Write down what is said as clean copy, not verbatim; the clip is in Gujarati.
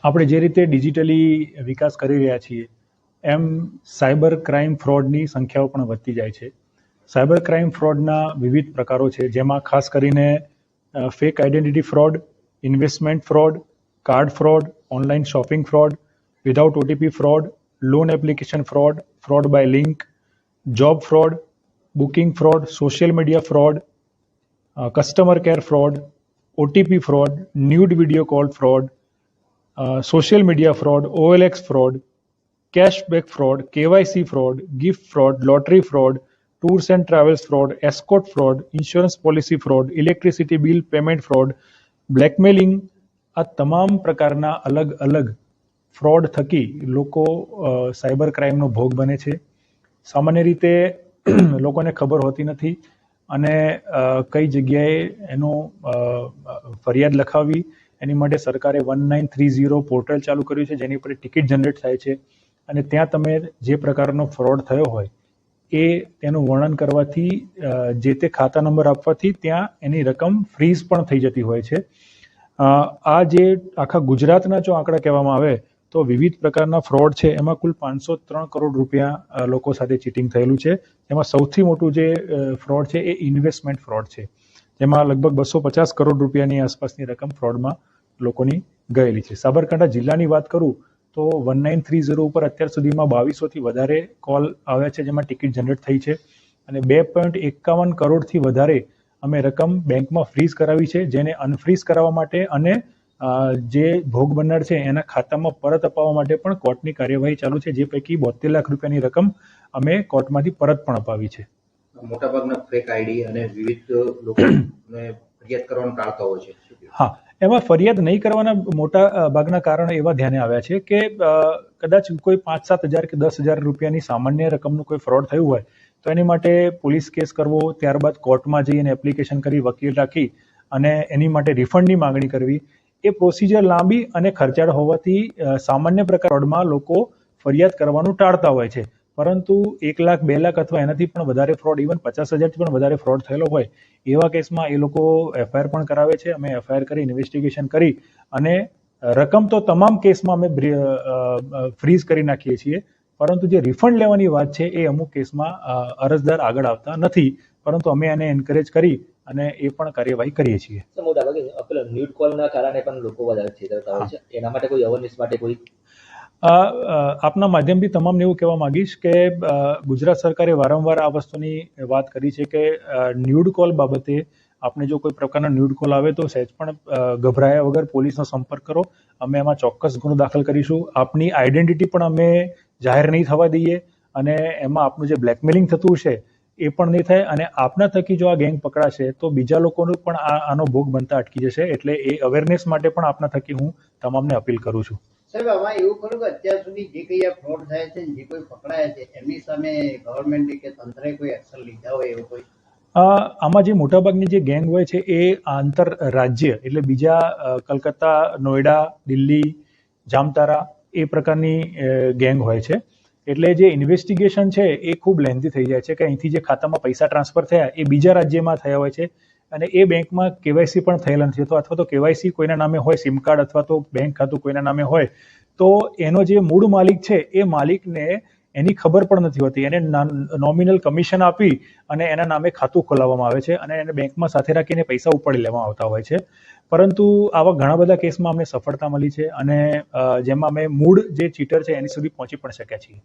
આપણે જે રીતે ડિજિટલી વિકાસ કરી રહ્યા છીએ એમ સાયબર ક્રાઇમ ફ્રોડની સંખ્યાઓ પણ વધતી જાય છે. સાયબર ક્રાઇમ ફ્રોડના વિવિધ પ્રકારો છે, જેમાં ખાસ કરીને fake identity fraud, investment fraud, card fraud, online shopping fraud, without OTP fraud, loan application fraud, fraud by link, job fraud, booking fraud, social media fraud, customer care fraud, OTP fraud, nude video call fraud, social media fraud, OLX fraud, cashback fraud, KYC fraud, gift fraud, lottery fraud, tours and travels fraud, escort fraud, insurance policy fraud, electricity bill payment fraud, blackmailing, આ તમામ પ્રકારના અલગ અલગ ફ્રોડ થકી લોકો સાયબર ક્રાઇમનો ભોગ બને છે. સામાન્ય રીતે લોકોને ખબર હોતી નથી અને કઈ જગ્યાએ એનો ફરિયાદ લખાવવી, એની માટે સરકારે 1930 પોર્ટલ ચાલુ કર્યું છે, જેની પર ટિકિટ જનરેટ થાય છે અને ત્યાં તમે જે પ્રકારનો ફ્રોડ થયો હોય એ તેનું વર્ણન કરવાથી, જે તે ખાતા નંબર આપવાથી ત્યાં એની રકમ ફ્રીઝ પણ થઈ જતી હોય છે. આ જે આખા ગુજરાતના જો આંકડા કહેવામાં આવે તો વિવિધ પ્રકારના ફ્રોડ છે, એમાં કુલ 503 કરોડ રૂપિયા લોકો સાથે ચીટિંગ થયેલું છે. એમાં સૌથી મોટું જે ફ્રોડ છે એ ઇન્વેસ્ટમેન્ટ ફ્રોડ છે, જેમાં લગભગ 250 કરોડ રૂપિયાની આસપાસની રકમ ફ્રોડમાં લોકોની ગયેલી છે. સાબરકાંઠા જિલ્લાની વાત કરું તો 1930 ઉપર અત્યાર સુધીમાં 2200થી વધારે કોલ આવ્યા છે, જેમાં ટિકિટ જનરેટ થઈ છે અને 2.51 કરોડથી વધારે અમે રકમ બેંકમાં ફ્રીઝ કરાવી છે, જેને અનફ્રીઝ કરાવવા માટે અને જે ભોગ બનનાર છે એના ખાતામાં પરત અપાવવા માટે પણ કોર્ટની કાર્યવાહી ચાલુ છે, જે પૈકી 72 લાખ રૂપિયાની રકમ અમે કોર્ટમાંથી પરત પણ અપાવી છે. મોટાભાગના ફેક આઈડી અને વિવિધ લોકોને ફરિયાદ કરવાનું ટાળતા હોય છે. હા, એમાં ફરિયાદ નહીં કરવાના મોટા ભાગના કારણો એવા ધ્યાને આવ્યા છે કે કદાચ કોઈ 5-7 હજાર કે 10,000 રૂપિયાની સામાન્ય રકમનું કોઈ ફ્રોડ થયું હોય તો એની માટે પોલીસ કેસ કરવો, ત્યારબાદ કોર્ટમાં જઈ અને એપ્લિકેશન કરી, વકીલ રાખી અને એની માટે રિફંડની માંગણી કરવી, એ પ્રોસિજર લાંબી અને ખર્ચાળ હોવાથી સામાન્ય પ્રકાર ફ્રોડમાં લોકો ફરિયાદ કરવાનું ટાળતા હોય છે. પરંતુ 1 લાખ, 2 લાખ અથવા એનાથી પણ વધારે ફ્રોડ, ઇવન 50,000થી પણ વધારે ફ્રોડ થયેલો હોય એવા કેસમાં એ લોકો FIR પણ કરાવે છે. અમે FIR કરી, ઇન્વેસ્ટિગેશન કરી અને રકમ તો તમામ કેસમાં અમે ફ્રીઝ કરી નાખીએ છીએ, પરંતુ જે રિફંડ લેવાની વાત છે એ અમુક કેસમાં અરજદાર આગળ આવતા નથી, પરંતુ અમે એને એન્કરેજ કરી અને એ પણ કાર્યવાહી કરીએ છીએ. મોટાભાગે ન્યૂડ કોલના કારણે પણ લોકો વધારે છેતરતા હોય છે, એના માટે કોઈ અવેરનેસ માટે કોઈ આપના માધ્યમથી તમામને એવું કહેવા માંગીશ કે ગુજરાત સરકારે વારંવાર આ વસ્તુની વાત કરી છે કે ન્યૂડ કોલ બાબતે આપને જો કોઈ પ્રકારના ન્યૂડ કોલ આવે તો સહેજ પણ ગભરાયા વગર પોલીસનો સંપર્ક કરો. અમે એમાં ચોક્કસ ગુનો દાખલ કરીશું. આપની આઈડેન્ટિટી પણ અમે જાહેર નહીં થવા દઈએ અને એમાં આપનું જે બ્લેકમેલિંગ થતું છે એ પણ નહીં થાય અને આપના થકી જો આ ગેંગ પકડાશે તો બીજા લોકોનું પણ આનો ભોગ બનતા અટકી જશે. એટલે એ અવેરનેસ માટે પણ આપના થકી હું તમામને અપીલ કરું છું. સાહેબ, આમાં એવું ખરું કે અત્યાર સુધી જે કઈ ફ્રોડ થાય છે, જે કોઈ પકડાયા છે, એમની સામે ગવર્મેન્ટ કે તંત્રે કોઈ એક્શન લીધા હોય એવું કોઈ? આમાં જે મોટાભાગની જે ગેંગ હોય છે એ આંતર રાજ્ય, એટલે બીજા કલકત્તા, નોઈડા, દિલ્હી, જામતારા એ પ્રકારની ગેંગ હોય છે. એટલે જે ઇન્વેસ્ટિગેશન છે એ ખૂબ લેન્ધી થઈ જાય છે કે અહીંથી જે ખાતામાં પૈસા ટ્રાન્સફર થયા એ બીજા રાજ્યમાં થયા હોય છે અને એ બેંકમાં KYC પણ થયેલા નથી હોતો, અથવા તો KYC કોઈના નામે હોય, સિમ કાર્ડ અથવા તો બેંક ખાતું કોઈના નામે હોય તો એનો જે મૂળ માલિક છે એ માલિકને એની ખબર પણ નથી હોતી. એને નોમિનલ કમિશન આપી અને એના નામે ખાતું ખોલાવવામાં આવે છે અને એને બેંકમાં સાથે રાખીને પૈસા ઉપાડી લેવામાં આવતા હોય છે. પરંતુ આવા ઘણા બધા કેસમાં અમને સફળતા મળી છે અને જેમાં અમે મૂળ જે ચીટર છે એની સુધી પહોંચી પણ શક્યા છીએ.